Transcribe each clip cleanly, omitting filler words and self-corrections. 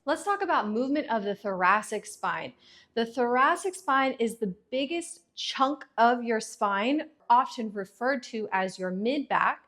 Let's talk about movement of the thoracic spine. The thoracic spine is the biggest chunk of your spine, often referred to as your mid-back.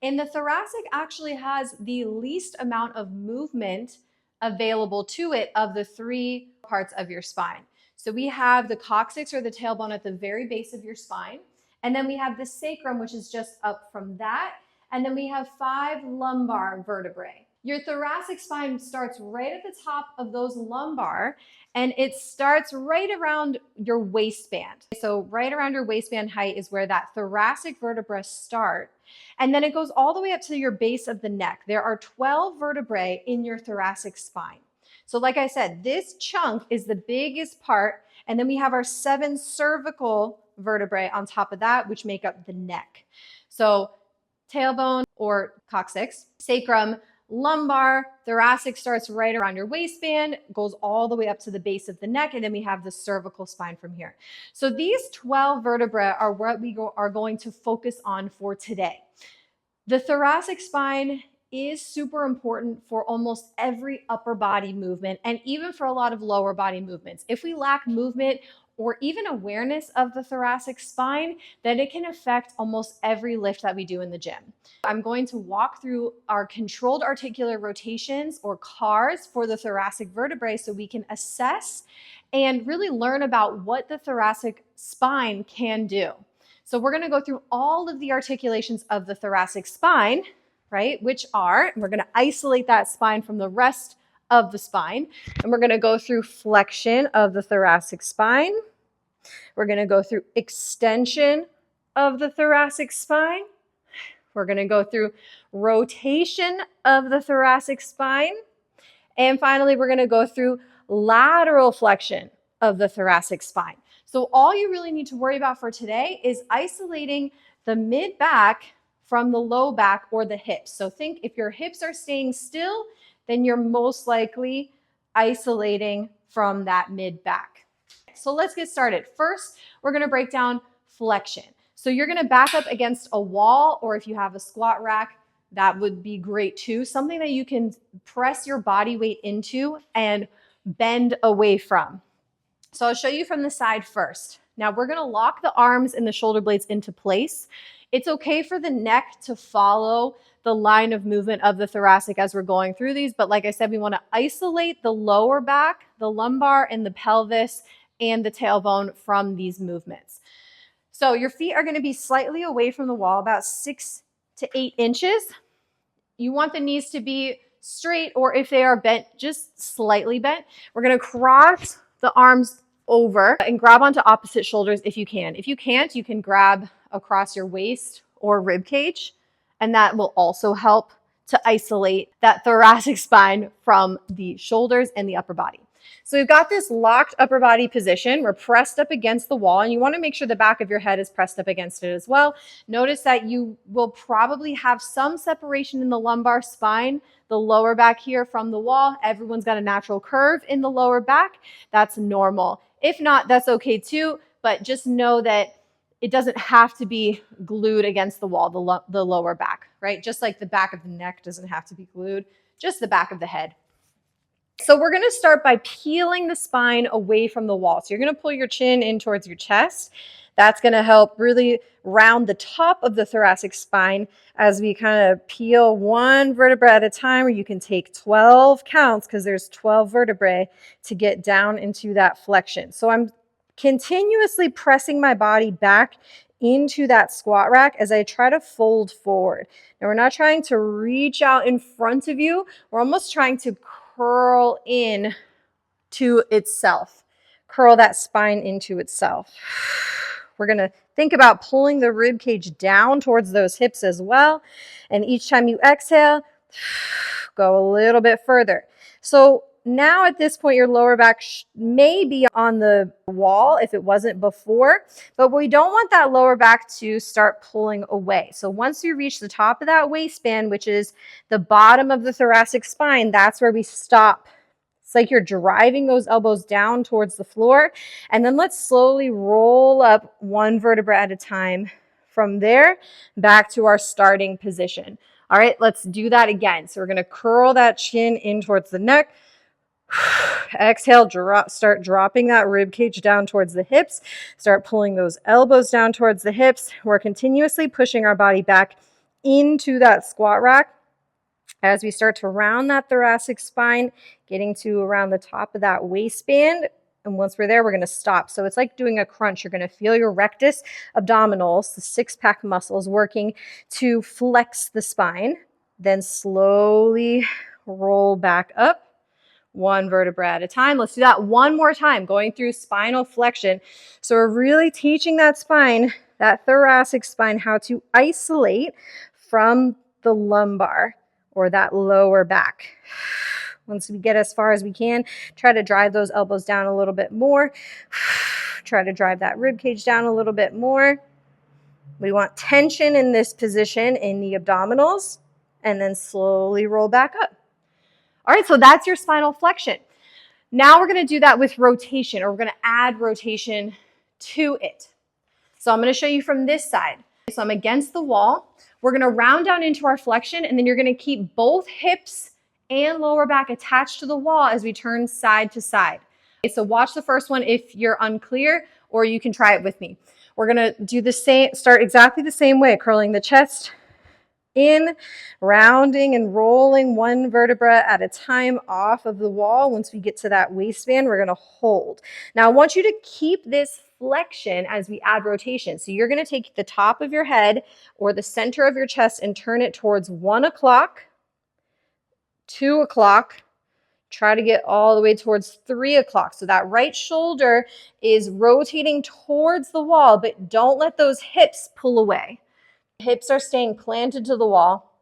And the thoracic actually has the least amount of movement available to it of the three parts of your spine. So we have the coccyx or the tailbone at the very base of your spine. And then we have the sacrum, which is just up from that. And then we have 5 lumbar vertebrae. Your thoracic spine starts right at the top of those lumbar, and it starts right around your waistband. So right around your waistband height is where that thoracic vertebra start. And then it goes all the way up to your base of the neck. There are 12 vertebrae in your thoracic spine. So like I said, this chunk is the biggest part. And then we have our 7 cervical vertebrae on top of that, which make up the neck. So tailbone or coccyx, sacrum, lumbar, thoracic starts right around your waistband, goes all the way up to the base of the neck, and then we have the cervical spine from here. So these 12 vertebrae are what we are going to focus on for today. The thoracic spine is super important for almost every upper body movement and even for a lot of lower body movements. If we lack movement or even awareness of the thoracic spine, then it can affect almost every lift that we do in the gym. I'm going to walk through our controlled articular rotations or CARs for the thoracic vertebrae so we can assess and really learn about what the thoracic spine can do. So we're going to go through all of the articulations of the thoracic spine, right? Which are, and we're going to isolate that spine from the rest of the spine. And we're going to go through flexion of the thoracic spine. We're going to go through extension of the thoracic spine. We're going to go through rotation of the thoracic spine. And finally, we're going to go through lateral flexion of the thoracic spine. So all you really need to worry about for today is isolating the mid-back from the low back or the hips. So think if your hips are staying still, then you're most likely isolating from that mid-back. So let's get started. First, we're going to break down flexion. So you're going to back up against a wall, or if you have a squat rack, that would be great too. Something that you can press your body weight into and bend away from. So I'll show you from the side first. Now we're going to lock the arms and the shoulder blades into place. It's okay for the neck to follow the line of movement of the thoracic as we're going through these. But like I said, we want to isolate the lower back, the lumbar, and the pelvis and the tailbone from these movements. So your feet are going to be slightly away from the wall, about 6 to 8 inches. You want the knees to be straight, or if they are bent, just slightly bent. We're going to cross the arms over and grab onto opposite shoulders if you can. If you can't, you can grab across your waist or rib cage, and that will also help to isolate that thoracic spine from the shoulders and the upper body. So we've got this locked upper body position. We're pressed up against the wall, and you want to make sure the back of your head is pressed up against it as well. Notice that you will probably have some separation in the lumbar spine, the lower back here from the wall. Everyone's got a natural curve in the lower back. That's normal. If not, that's okay too, but just know that it doesn't have to be glued against the wall, the lower back, right? Just like the back of the neck doesn't have to be glued, just the back of the head. So we're going to start by peeling the spine away from the wall. So you're going to pull your chin in towards your chest. That's going to help really round the top of the thoracic spine as we kind of peel one vertebra at a time, or you can take 12 counts because there's 12 vertebrae to get down into that flexion. So I'm continuously pressing my body back into that squat rack as I try to fold forward. Now we're not trying to reach out in front of you. We're almost trying to curl in to itself. Curl that spine into itself. We're going to think about pulling the rib cage down towards those hips as well. And each time you exhale, go a little bit further. So now at this point, your lower back may be on the wall if it wasn't before, but we don't want that lower back to start pulling away. So once you reach the top of that waistband, which is the bottom of the thoracic spine, that's where we stop. It's like you're driving those elbows down towards the floor. And then let's slowly roll up one vertebra at a time from there back to our starting position. All right, let's do that again. So we're going to curl that chin in towards the neck. Exhale, start dropping that rib cage down towards the hips. Start pulling those elbows down towards the hips. We're continuously pushing our body back into that squat rack as we start to round that thoracic spine, getting to around the top of that waistband. And once we're there, we're going to stop. So it's like doing a crunch. You're going to feel your rectus abdominals, the six-pack muscles, working to flex the spine. Then slowly roll back up, one vertebra at a time. Let's do that one more time, going through spinal flexion. So we're really teaching that spine, that thoracic spine, how to isolate from the lumbar or that lower back. Once we get as far as we can, try to drive those elbows down a little bit more. Try to drive that rib cage down a little bit more. We want tension in this position in the abdominals, and then slowly roll back up. All right, so that's your spinal flexion. Now we're going to do that with rotation, or we're going to add rotation to it. So I'm going to show you from this side. So I'm against the wall. We're going to round down into our flexion, and then you're going to keep both hips and lower back attached to the wall as we turn side to side. Okay, so watch the first one if you're unclear, or you can try it with me. We're going to do the same, start exactly the same way, curling the chest in, rounding and rolling one vertebra at a time off of the wall. Once we get to that waistband, we're going to hold. Now, I want you to keep this flexion as we add rotation. So you're going to take the top of your head or the center of your chest and turn it towards 1 o'clock, 2 o'clock, try to get all the way towards 3 o'clock. So that right shoulder is rotating towards the wall, but don't let those hips pull away. Hips are staying planted to the wall.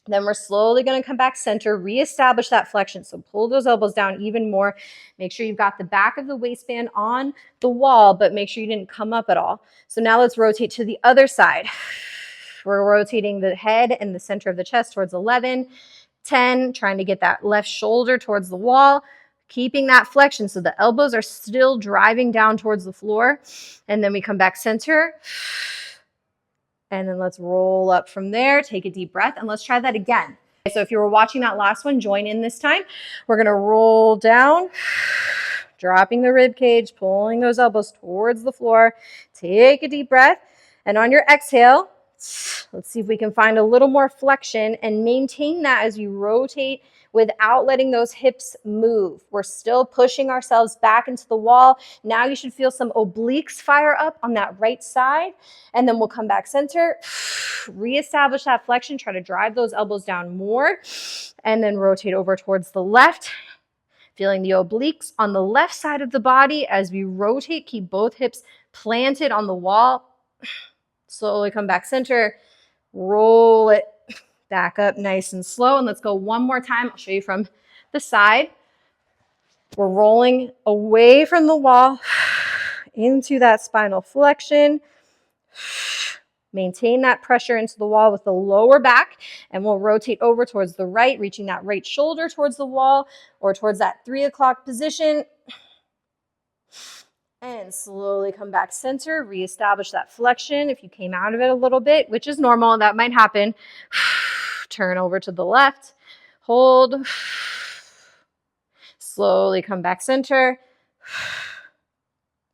Then we're slowly going to come back center, reestablish that flexion. So pull those elbows down even more. Make sure you've got the back of the waistband on the wall, but make sure you didn't come up at all. So now let's rotate to the other side. We're rotating the head and the center of the chest towards 11, 10, trying to get that left shoulder towards the wall, keeping that flexion so the elbows are still driving down towards the floor. And then we come back center. And then let's roll up from there. Take a deep breath, and let's try that again. So if you were watching that last one, join in this time. We're going to roll down, dropping the rib cage, pulling those elbows towards the floor. Take a deep breath. And on your exhale, let's see if we can find a little more flexion and maintain that as you rotate without letting those hips move. We're still pushing ourselves back into the wall. Now you should feel some obliques fire up on that right side. And then we'll come back center, reestablish that flexion, try to drive those elbows down more, and then rotate over towards the left. Feeling the obliques on the left side of the body as we rotate. Keep both hips planted on the wall. Slowly come back center, roll it back up nice and slow. And let's go one more time. I'll show you from the side. We're rolling away from the wall into that spinal flexion. Maintain that pressure into the wall with the lower back, and we'll rotate over towards the right, reaching that right shoulder towards the wall or towards that 3 o'clock position. And slowly come back center, reestablish that flexion. If you came out of it a little bit, which is normal, that might happen. Turn over to the left, hold, slowly come back center,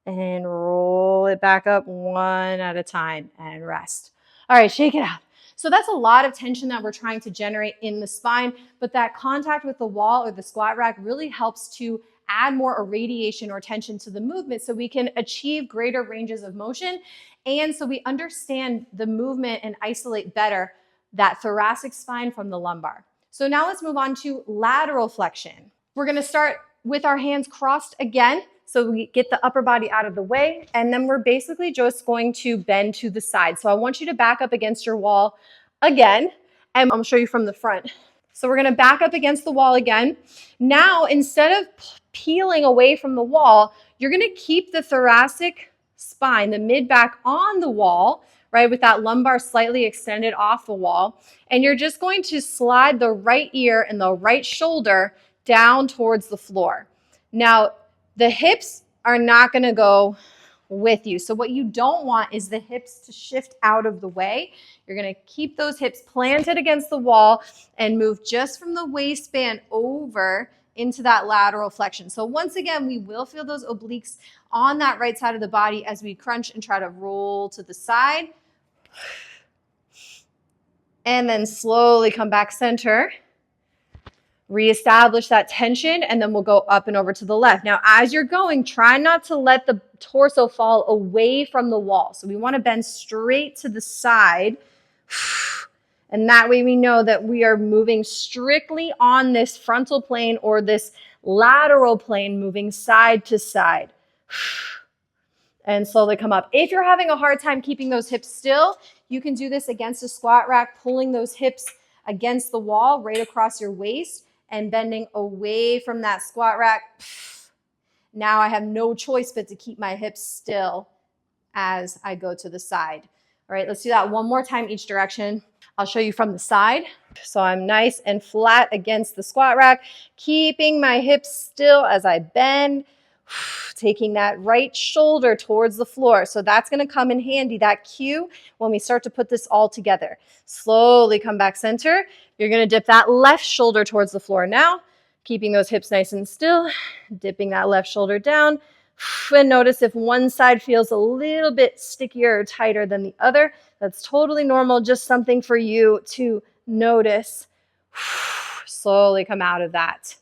and roll it back up one at a time and rest. All right, shake it out. So that's a lot of tension that we're trying to generate in the spine, but that contact with the wall or the squat rack really helps to add more irradiation or tension to the movement so we can achieve greater ranges of motion, and so we understand the movement and isolate better that thoracic spine from the lumbar. So now let's move on to lateral flexion. We're going to start with our hands crossed again, so we get the upper body out of the way, and then we're basically just going to bend to the side. So I want you to back up against your wall again, and I'll show you from the front. So we're going to back up against the wall again. Now, instead of peeling away from the wall, you're going to keep the thoracic spine, the mid-back on the wall, right, with that lumbar slightly extended off the wall. And you're just going to slide the right ear and the right shoulder down towards the floor. Now, the hips are not going to go with you. So what you don't want is the hips to shift out of the way. You're going to keep those hips planted against the wall and move just from the waistband over into that lateral flexion. So once again, we will feel those obliques on that right side of the body as we crunch and try to roll to the side. And then slowly come back center. Reestablish that tension, and then we'll go up and over to the left. Now, as you're going, try not to let the torso fall away from the wall. So we want to bend straight to the side. And that way we know that we are moving strictly on this frontal plane or this lateral plane, moving side to side. And slowly come up. If you're having a hard time keeping those hips still, you can do this against a squat rack, pulling those hips against the wall right across your waist and bending away from that squat rack. Now I have no choice but to keep my hips still as I go to the side. All right, let's do that one more time each direction. I'll show you from the side. So I'm nice and flat against the squat rack, keeping my hips still as I bend, taking that right shoulder towards the floor. So that's going to come in handy, that cue, when we start to put this all together. Slowly come back center. You're going to dip that left shoulder towards the floor now, keeping those hips nice and still, dipping that left shoulder down. And notice if one side feels a little bit stickier or tighter than the other. That's totally normal, just something for you to notice. Slowly come out of that.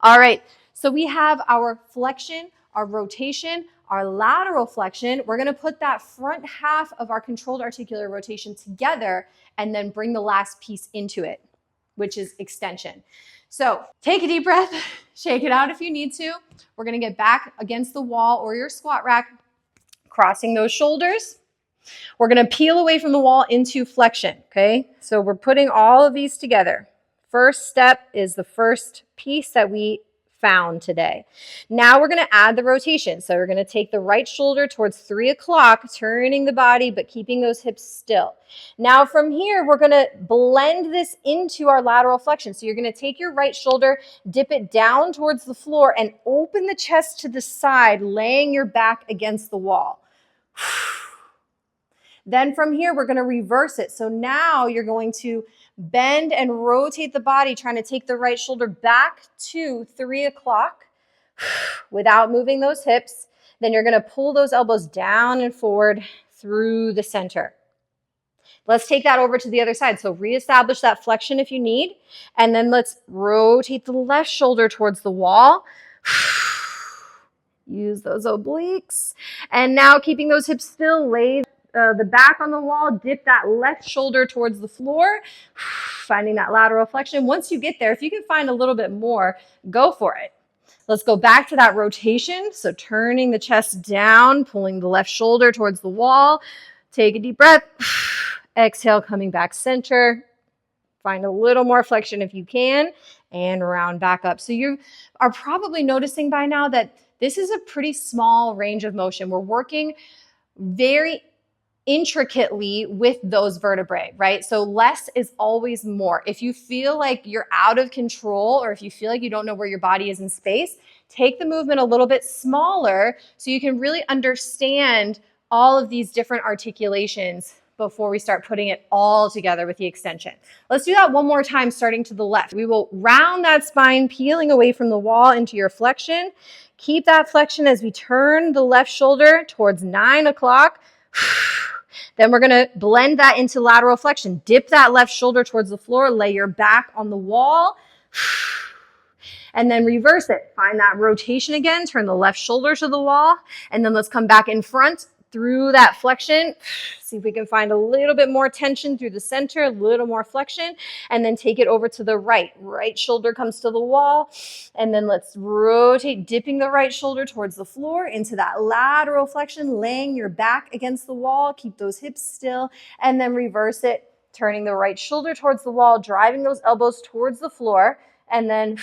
All right, so we have our flexion, our rotation, our lateral flexion. We're going to put that front half of our controlled articular rotation together and then bring the last piece into it, which is extension. So take a deep breath, shake it out if you need to. We're going to get back against the wall or your squat rack, crossing those shoulders. We're going to peel away from the wall into flexion, okay? So we're putting all of these together. First step is the first piece that we found today. Now we're going to add the rotation. So we're going to take the right shoulder towards 3 o'clock, turning the body, but keeping those hips still. Now from here, we're going to blend this into our lateral flexion. So you're going to take your right shoulder, dip it down towards the floor, and open the chest to the side, laying your back against the wall. Then from here, we're going to reverse it. So now you're going to bend and rotate the body, trying to take the right shoulder back to 3 o'clock without moving those hips. Then you're going to pull those elbows down and forward through the center. Let's take that over to the other side. So reestablish that flexion if you need. And then let's rotate the left shoulder towards the wall. Use those obliques. And now keeping those hips still, lay the back on the wall, dip that left shoulder towards the floor, finding that lateral flexion. Once you get there, if you can find a little bit more, go for it. Let's go back to that rotation. So turning the chest down, pulling the left shoulder towards the wall. Take a deep breath. Exhale, coming back center. Find a little more flexion if you can, and round back up. So you are probably noticing by now that this is a pretty small range of motion. We're working very intricately with those vertebrae, right? So less is always more. If you feel like you're out of control, or if you feel like you don't know where your body is in space, take the movement a little bit smaller so you can really understand all of these different articulations before we start putting it all together with the extension. Let's do that one more time, starting to the left. We will round that spine, peeling away from the wall into your flexion. Keep that flexion as we turn the left shoulder towards 9 o'clock. Then we're going to blend that into lateral flexion. Dip that left shoulder towards the floor, lay your back on the wall, and then reverse it. Find that rotation again, turn the left shoulder to the wall, and then let's come back in front through that flexion. See if we can find a little bit more tension through the center, a little more flexion, and then take it over to the right. Right shoulder comes to the wall, and then let's rotate, dipping the right shoulder towards the floor into that lateral flexion, laying your back against the wall. Keep those hips still, and then reverse it, turning the right shoulder towards the wall, driving those elbows towards the floor, and then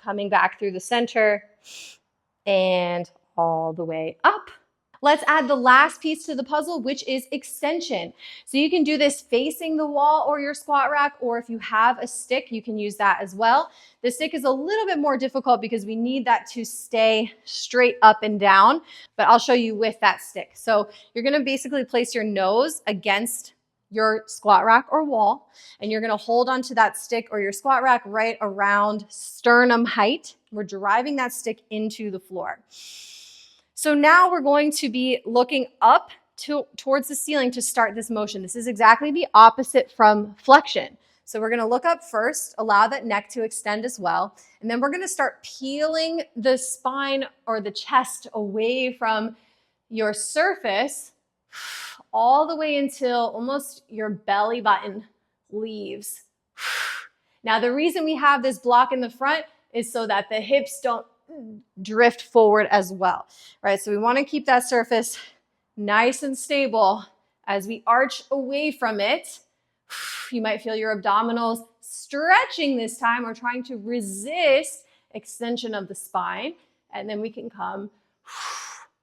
coming back through the center and all the way up. Let's add the last piece to the puzzle, which is extension. So you can do this facing the wall or your squat rack, or if you have a stick, you can use that as well. The stick is a little bit more difficult because we need that to stay straight up and down, but I'll show you with that stick. So you're gonna basically place your nose against your squat rack or wall, and you're gonna hold onto that stick or your squat rack right around sternum height. We're driving that stick into the floor. So now we're going to be looking up towards the ceiling to start this motion. This is exactly the opposite from flexion. So we're gonna look up first, allow that neck to extend as well, and then we're gonna start peeling the spine or the chest away from your surface all the way until almost your belly button leaves. Now, the reason we have this block in the front is so that the hips don't drift forward as well, right? So we want to keep that surface nice and stable as we arch away from it. You might feel your abdominals stretching this time or trying to resist extension of the spine, and then we can come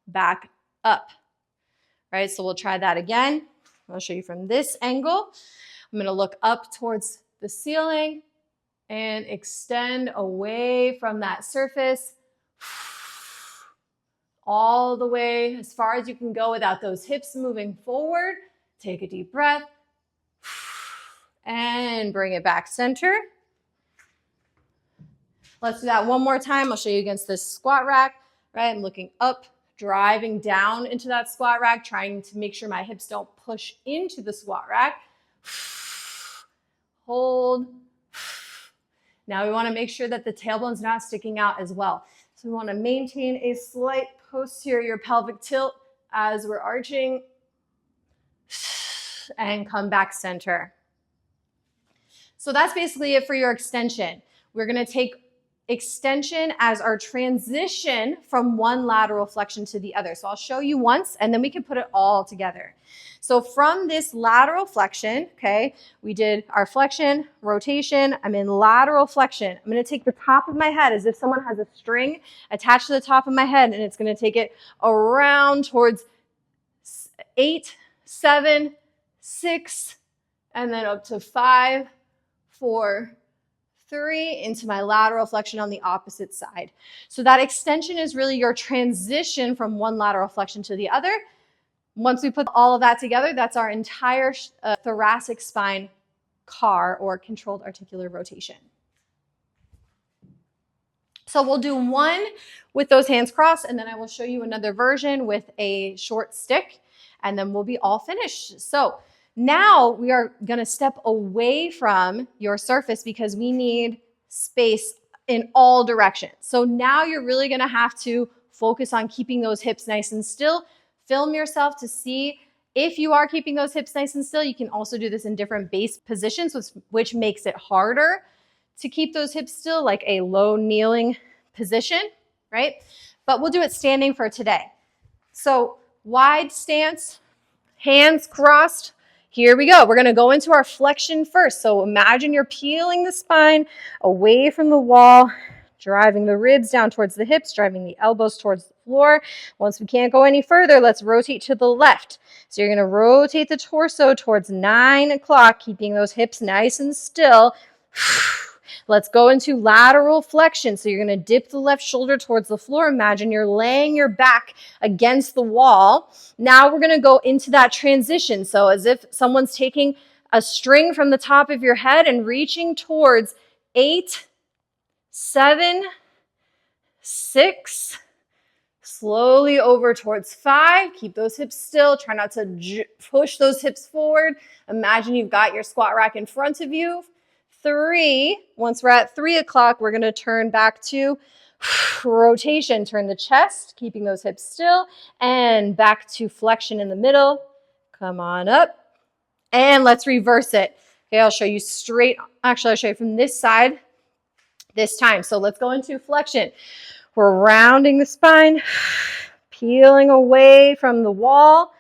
back up, right? So we'll try that again. I'll show you from this angle. I'm going to look up towards the ceiling and extend away from that surface all the way as far as you can go without those hips moving forward. Take a deep breath and bring it back center. Let's do that one more time. I'll show you against this squat rack, right? I'm looking up, driving down into that squat rack, trying to make sure my hips don't push into the squat rack. Hold. Now we want to make sure that the tailbone's not sticking out as well. So we want to maintain a slight posterior pelvic tilt as we're arching and come back center. So that's basically it for your extension. We're going to take extension as our transition from one lateral flexion to the other. So I'll show you once and then we can put it all together. So from this lateral flexion, okay, we did our flexion, rotation, I'm in lateral flexion. I'm going to take the top of my head as if someone has a string attached to the top of my head, and it's going to take it around towards 8, 7, 6, and then up to 5, 4, 3 into my lateral flexion on the opposite side. So that extension is really your transition from one lateral flexion to the other. Once we put all of that together, that's our entire thoracic spine CAR, or controlled articular rotation. So we'll do one with those hands crossed, and then I will show you another version with a short stick, and then we'll be all finished. So now we are going to step away from your surface because we need space in all directions. So now you're really going to have to focus on keeping those hips nice and still. Film yourself to see if you are keeping those hips nice and still. You can also do this in different base positions, which makes it harder to keep those hips still, like a low kneeling position, right? But we'll do it standing for today. So wide stance, hands crossed. Here we go. We're going to go into our flexion first. So imagine you're peeling the spine away from the wall, driving the ribs down towards the hips, driving the elbows towards the floor. Once we can't go any further, let's rotate to the left. So you're going to rotate the torso towards 9 o'clock, keeping those hips nice and still. Let's go into lateral flexion. So you're going to dip the left shoulder towards the floor. Imagine you're laying your back against the wall. Now we're going to go into that transition. So as if someone's taking a string from the top of your head and reaching towards 8, 7, 6, slowly over towards 5. Keep those hips still. Try not to push those hips forward. Imagine you've got your squat rack in front of you. 3. Once we're at 3 o'clock, we're going to turn back to rotation. Turn the chest, keeping those hips still, and back to flexion in the middle. Come on up. And let's reverse it. Okay, I'll show you straight. Actually, I'll show you from this side this time. So let's go into flexion. We're rounding the spine, peeling away from the wall.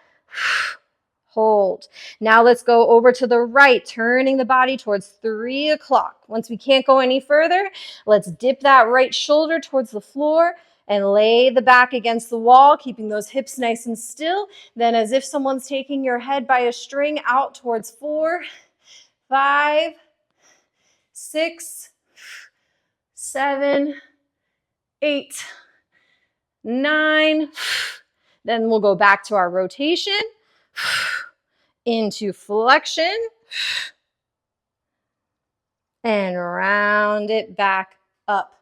Hold. Now let's go over to the right, turning the body towards 3 o'clock. Once we can't go any further, let's dip that right shoulder towards the floor and lay the back against the wall, keeping those hips nice and still. Then as if someone's taking your head by a string out towards 4, 5, 6, 7, 8, 9. Then we'll go back to our rotation. into flexion, and round it back up.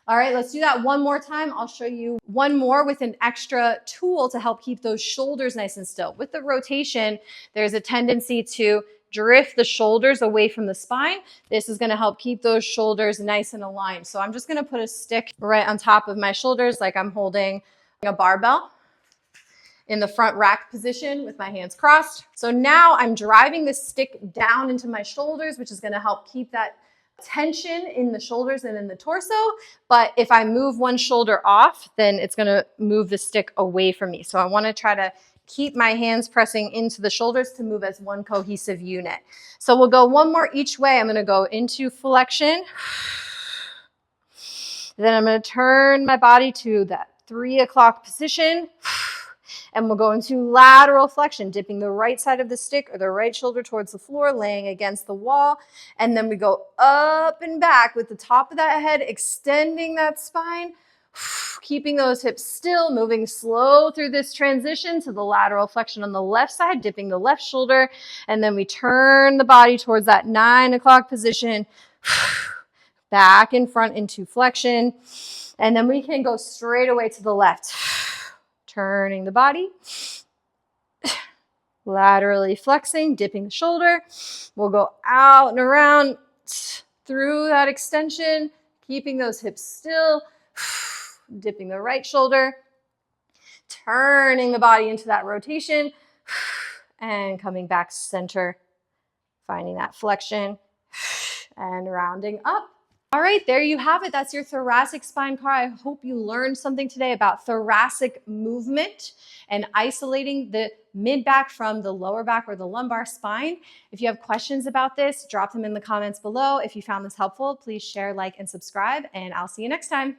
All right, let's do that one more time. I'll show you one more with an extra tool to help keep those shoulders nice and still. With the rotation, there's a tendency to drift the shoulders away from the spine. This is going to help keep those shoulders nice and aligned. So I'm just going to put a stick right on top of my shoulders like I'm holding a barbell in the front rack position with my hands crossed. So now I'm driving the stick down into my shoulders, which is going to help keep that tension in the shoulders and in the torso. But if I move one shoulder off, then it's going to move the stick away from me. So I want to try to keep my hands pressing into the shoulders to move as one cohesive unit. So we'll go one more each way. I'm going to go into flexion. Then I'm going to turn my body to that 3 o'clock position. And we'll go into lateral flexion, dipping the right side of the stick or the right shoulder towards the floor, laying against the wall. And then we go up and back with the top of that head, extending that spine, keeping those hips still, moving slow through this transition to the lateral flexion on the left side, dipping the left shoulder. And then we turn the body towards that 9 o'clock position, back in front into flexion. And then we can go straight away to the left. Turning the body, laterally flexing, dipping the shoulder. We'll go out and around through that extension, keeping those hips still, dipping the right shoulder, turning the body into that rotation, and coming back center, finding that flexion, and rounding up. All right, there you have it. That's your thoracic spine car. I hope you learned something today about thoracic movement and isolating the mid-back from the lower back or the lumbar spine. If you have questions about this, drop them in the comments below. If you found this helpful, please share, like, and subscribe, and I'll see you next time.